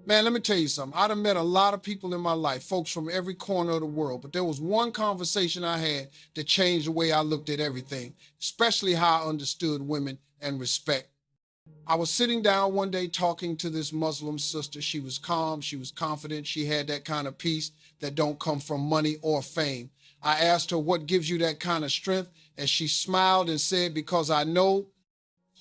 Man, let me tell you something. I done met a lot of people in my life, folks from every corner of the world, but there was one conversation I had that changed the way I looked at everything, especially how I understood women and respect. I was sitting down one day talking to this Muslim sister. She was calm, she was confident, she had that kind of peace that don't come from money or fame. I asked her, what gives you that kind of strength? And she smiled and said, because I know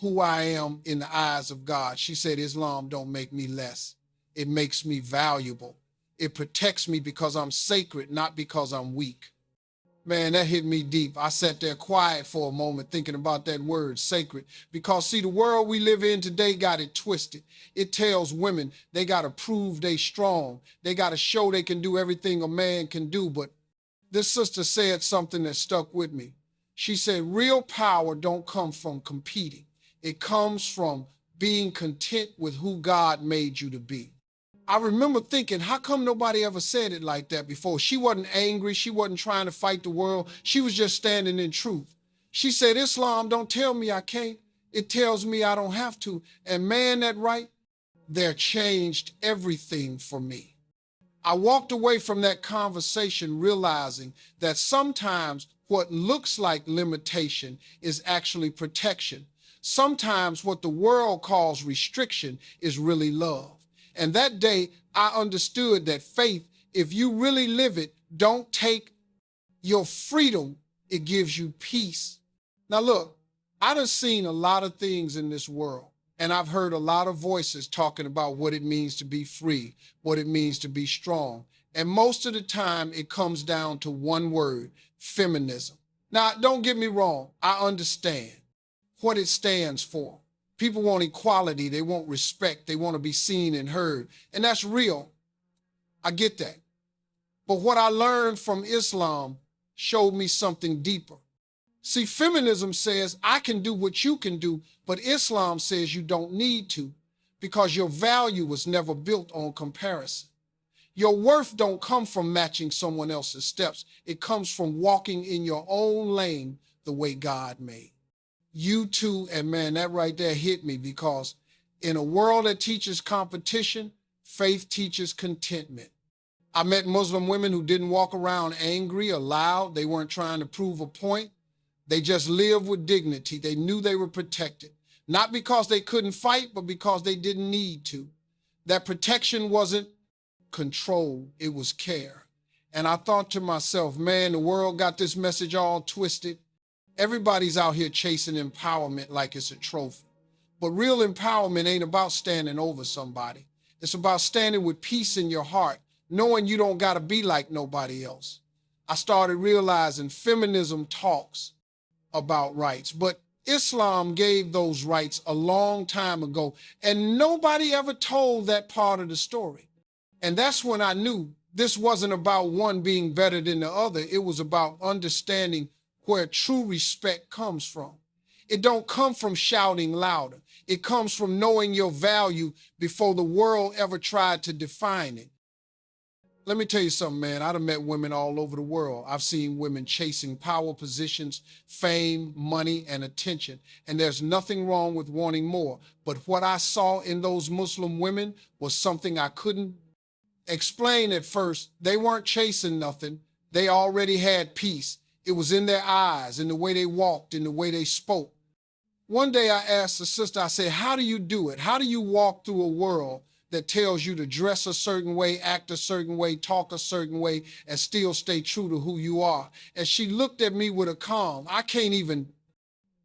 who I am in the eyes of God. She said, Islam don't make me less. It makes me valuable. It protects me because I'm sacred, not because I'm weak. Man, that hit me deep. I sat there quiet for a moment thinking about that word, sacred. Because see, the world we live in today got it twisted. It tells women they got to prove they strong. They got to show they can do everything a man can do. But this sister said something that stuck with me. She said, real power don't come from competing. It comes from being content with who God made you to be. I remember thinking, how come nobody ever said it like that before? She wasn't angry. She wasn't trying to fight the world. She was just standing in truth. She said, Islam don't tell me I can't. It tells me I don't have to. And man, that right there changed everything for me. I walked away from that conversation realizing that sometimes what looks like limitation is actually protection. Sometimes what the world calls restriction is really love. And that day, I understood that faith, if you really live it, don't take your freedom, it gives you peace. Now look, I done seen a lot of things in this world, and I've heard a lot of voices talking about what it means to be free, what it means to be strong. And most of the time, it comes down to one word, feminism. Now, don't get me wrong, I understand what it stands for. People want equality, they want respect, they want to be seen and heard. And that's real. I get that. But what I learned from Islam showed me something deeper. See, feminism says, I can do what you can do, but Islam says you don't need to because your value was never built on comparison. Your worth don't come from matching someone else's steps. It comes from walking in your own lane the way God made. You too, and man, that right there hit me because in a world that teaches competition, faith teaches contentment. I met Muslim women who didn't walk around angry or loud. They weren't trying to prove a point. They just lived with dignity. They knew they were protected, not because they couldn't fight, but because they didn't need to. That protection wasn't control, it was care. And I thought to myself, man, the world got this message all twisted. Everybody's out here chasing empowerment like it's a trophy. But real empowerment ain't about standing over somebody. It's about standing with peace in your heart, knowing you don't gotta be like nobody else. I started realizing feminism talks about rights, but Islam gave those rights a long time ago, and nobody ever told that part of the story. And that's when I knew this wasn't about one being better than the other. It was about understanding where true respect comes from. It don't come from shouting louder. It comes from knowing your value before the world ever tried to define it. Let me tell you something, man. I've met women all over the world. I've seen women chasing power positions, fame, money, and attention. And there's nothing wrong with wanting more. But what I saw in those Muslim women was something I couldn't explain at first. They weren't chasing nothing. They already had peace. It was in their eyes, in the way they walked, in the way they spoke. One day I asked the sister, I said, how do you do it? How do you walk through a world that tells you to dress a certain way, act a certain way, talk a certain way, and still stay true to who you are? And she looked at me with a calm I can't even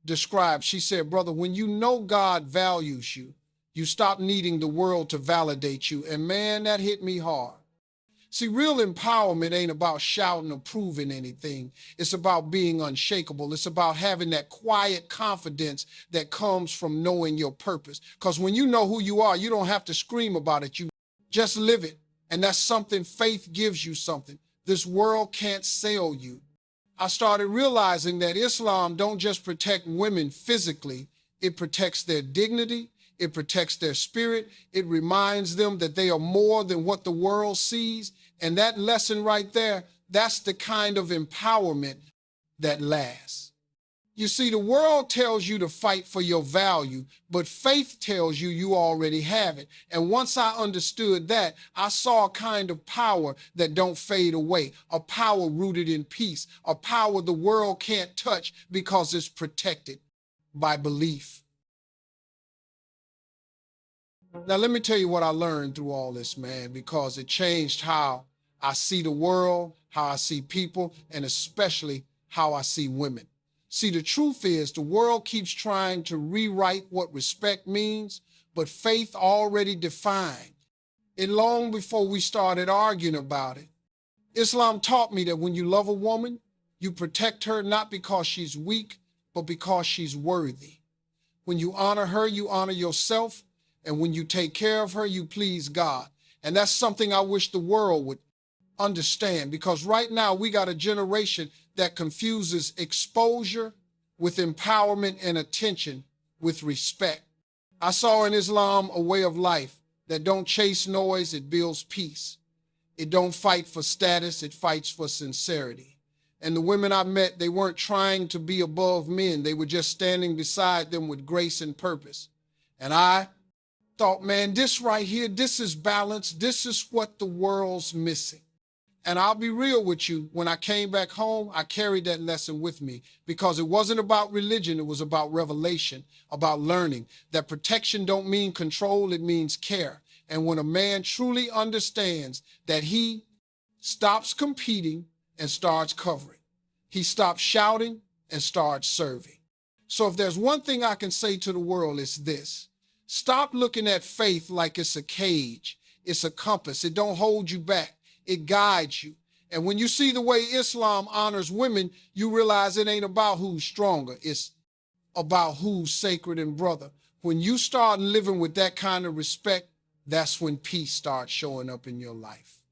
describe. She said, brother, when you know God values you, you stop needing the world to validate you. And man, that hit me hard. See, real empowerment ain't about shouting or proving anything. It's about being unshakable. It's about having that quiet confidence that comes from knowing your purpose. Because when you know who you are, you don't have to scream about it. You just live it. And that's something, faith gives you something. This world can't sell you. I started realizing that Islam don't just protect women physically. It protects their dignity. It protects their spirit. It reminds them that they are more than what the world sees. And that lesson right there, that's the kind of empowerment that lasts. You see, the world tells you to fight for your value, but faith tells you you already have it. And once I understood that, I saw a kind of power that don't fade away, a power rooted in peace, a power the world can't touch because it's protected by belief. Now, let me tell you what I learned through all this, man, because it changed how I see the world, how I see people, and especially how I see women. See, the truth is the world keeps trying to rewrite what respect means, but faith already defined it long before we started arguing about it. Islam taught me that when you love a woman, you protect her not because she's weak, but because she's worthy. When you honor her, you honor yourself. And when you take care of her, you please God. And that's something I wish the world would understand, because right now we got a generation that confuses exposure with empowerment and attention with respect. I saw in Islam a way of life that don't chase noise, it builds peace. It don't fight for status, it fights for sincerity. And the women I met, they weren't trying to be above men. They were just standing beside them with grace and purpose. And I thought, man, this right here, this is balance. This is what the world's missing. And I'll be real with you, when I came back home, I carried that lesson with me, because it wasn't about religion, it was about revelation, about learning that protection don't mean control, it means care. And when a man truly understands that, he stops competing and starts covering. He stops shouting and starts serving. So if there's one thing I can say to the world, it's this: stop looking at faith like it's a cage. It's a compass. It don't hold you back. It guides you. And when you see the way Islam honors women, you realize it ain't about who's stronger. It's about who's sacred and brother. When you start living with that kind of respect, that's when peace starts showing up in your life.